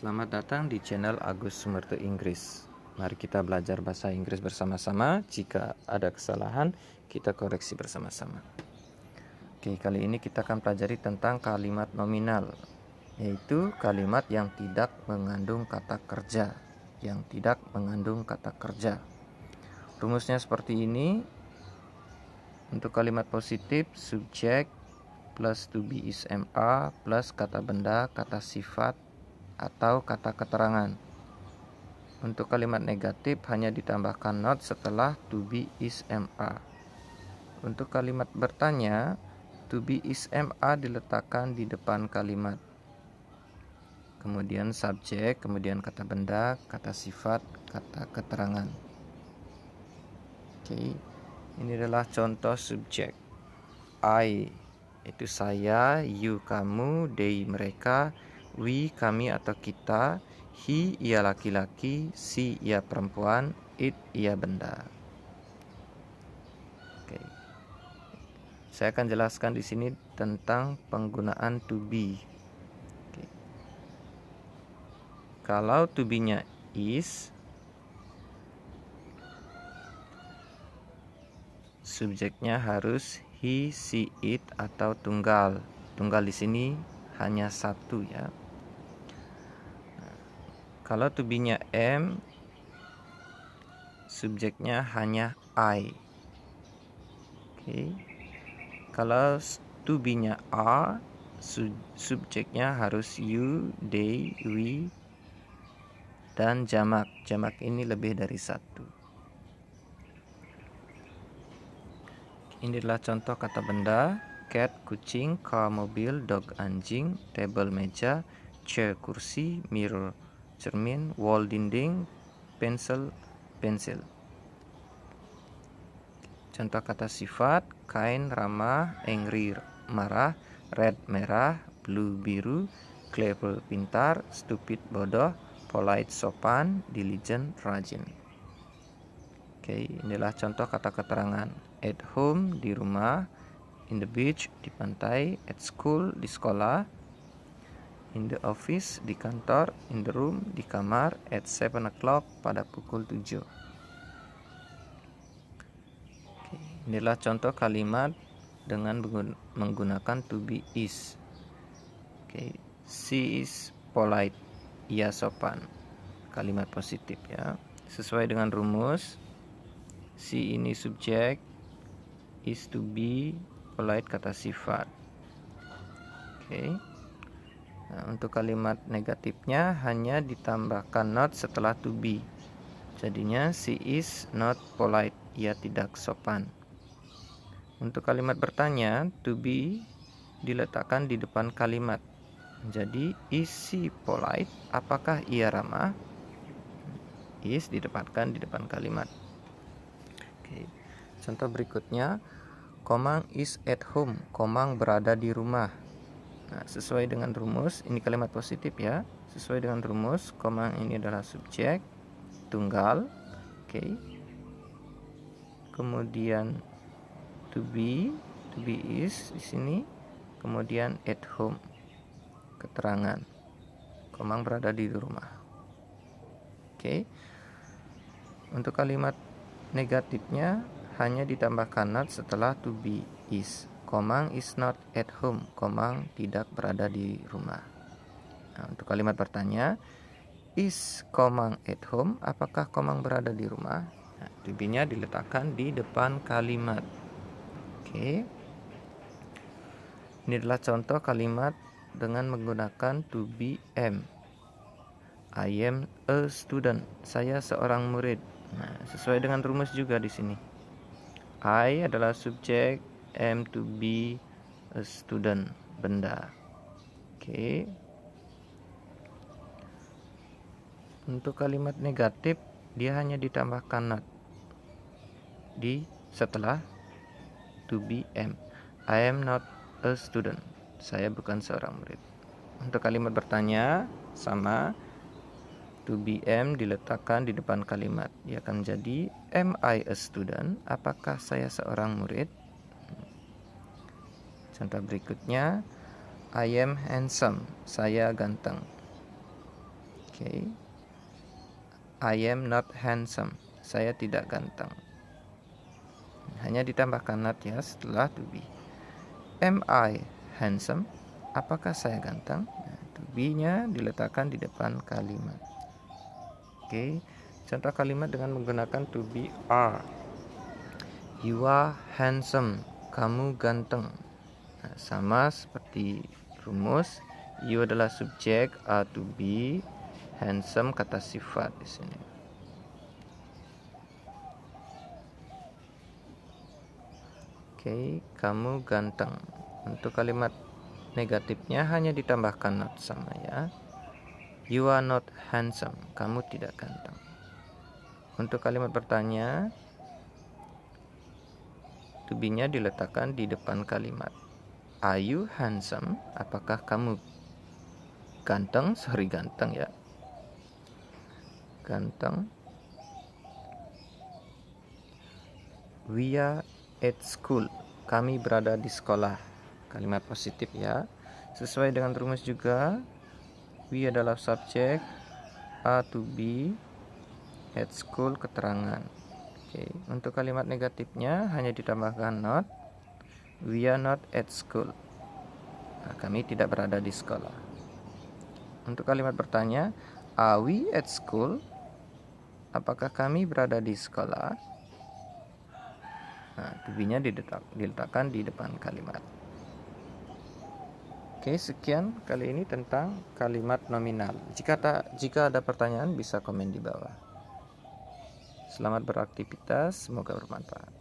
Selamat datang di channel Agus Sumerto Inggris. Mari kita belajar bahasa Inggris bersama-sama. Jika ada kesalahan, kita koreksi bersama-sama. Oke, kali ini kita akan pelajari tentang kalimat nominal, yaitu kalimat yang tidak mengandung kata kerja. Rumusnya seperti ini. Untuk kalimat positif, subjek plus to be is ma plus kata benda, kata sifat, atau kata keterangan. Untuk kalimat negatif hanya ditambahkan not setelah to be is ma. Untuk kalimat bertanya, to be is ma diletakkan di depan kalimat. Kemudian subjek, kemudian kata benda, kata sifat, kata keterangan. Oke, ini adalah contoh subjek. I itu saya, you kamu, they mereka, we kami atau kita, he ia laki-laki, she ia perempuan, it ia benda. Oke. Saya akan jelaskan di sini tentang penggunaan to be. Oke. Kalau to be-nya is, subjeknya harus he, she, it atau tunggal. Tunggal di sini hanya satu ya. Kalau to be-nya am, subjeknya hanya I. Oke. Kalau to be-nya are, subjeknya harus you, they, we, dan jamak. Jamak ini lebih dari satu. Ini adalah contoh kata benda: cat, kucing, car, mobil, dog, anjing, table, meja, chair, kursi, mirror, cermin, wall, dinding, pencil, pensil. Contoh kata sifat: kind, ramah, angry, marah, red, merah, blue, biru, clever, pintar, stupid, bodoh, polite, sopan, diligent, rajin. Oke, inilah contoh kata keterangan: at home, di rumah, in the beach, di pantai, at school, di sekolah, in the office, di kantor, in the room, di kamar, at 7 o'clock, pada pukul 7. Oke, inilah contoh kalimat dengan menggunakan to be is. Oke, she is polite, ia sopan. Kalimat positif ya. Sesuai dengan rumus, she ini subjek, is to be, polite kata sifat. Oke. Nah, untuk kalimat negatifnya hanya ditambahkan not setelah to be. Jadinya she is not polite, ia tidak sopan. Untuk kalimat bertanya, to be diletakkan di depan kalimat. Jadi is she polite? Apakah ia ramah? Is ditempatkan di depan kalimat. Oke. Contoh berikutnya, Komang is at home. Komang berada di rumah. Nah, sesuai dengan rumus, ini kalimat positif ya. Sesuai dengan rumus, Komang ini adalah subjek tunggal. Oke. Kemudian to be is di sini. Kemudian at home. Keterangan. Komang berada di rumah. Oke. Untuk kalimat negatifnya hanya ditambahkan not setelah to be is. Komang is not at home. Komang tidak berada di rumah. Nah, untuk kalimat bertanya, is Komang at home? Apakah Komang berada di rumah? Nah, to be-nya diletakkan di depan kalimat. Oke. Ini adalah contoh kalimat dengan menggunakan to be am. I am a student. Saya seorang murid. Nah, sesuai dengan rumus juga di sini. I adalah subjek, am to be a student, benda. Oke. Untuk kalimat negatif dia hanya ditambahkan not di setelah to be am. I am not a student. Saya bukan seorang murid. Untuk kalimat bertanya sama, to be am diletakkan di depan kalimat. Dia akan menjadi am I a student? Apakah saya seorang murid? Contoh berikutnya, I am handsome. Saya ganteng. Oke. I am not handsome. Saya tidak ganteng. Hanya ditambahkan not ya setelah to be. Am I handsome? Apakah saya ganteng? Nah, to be-nya diletakkan di depan kalimat. Oke. Contoh kalimat dengan menggunakan to be are. You are handsome. Kamu ganteng. Nah, sama seperti rumus, you adalah subjek, are to be, handsome kata sifat di sini. Oke, kamu ganteng. Untuk kalimat negatifnya hanya ditambahkan not sama ya. You are not handsome. Kamu tidak ganteng. Untuk kalimat bertanya, to be-nya diletakkan di depan kalimat. Are you handsome? Apakah kamu ganteng? Sorry, ganteng ya. Ganteng. We are at school. Kami berada di sekolah. Kalimat positif ya. Sesuai dengan rumus juga. We adalah subjek, are to be, at school keterangan. Oke, untuk kalimat negatifnya hanya ditambahkan not. We are not at school. Nah, kami tidak berada di sekolah. Untuk kalimat bertanya, are we at school? Apakah kami berada di sekolah? Nah, to be-nya diletakkan di depan kalimat. Oke, sekian kali ini tentang kalimat nominal. Jika ada pertanyaan bisa komen di bawah. Selamat beraktivitas, semoga bermanfaat.